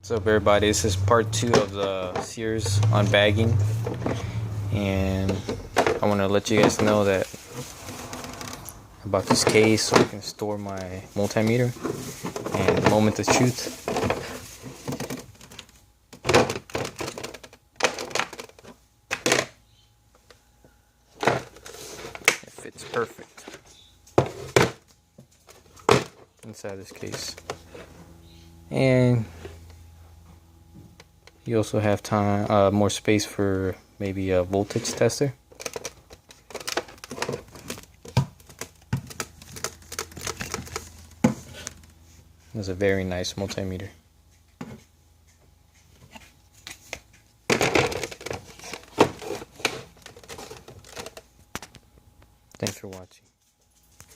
What's up, everybody? This is part 2 of the Sears unbagging, and I want to let you guys know that about this case so I can store my multimeter and the moment of truth. It fits perfect inside this case, and you also have more space for maybe a voltage tester. It's a very nice multimeter.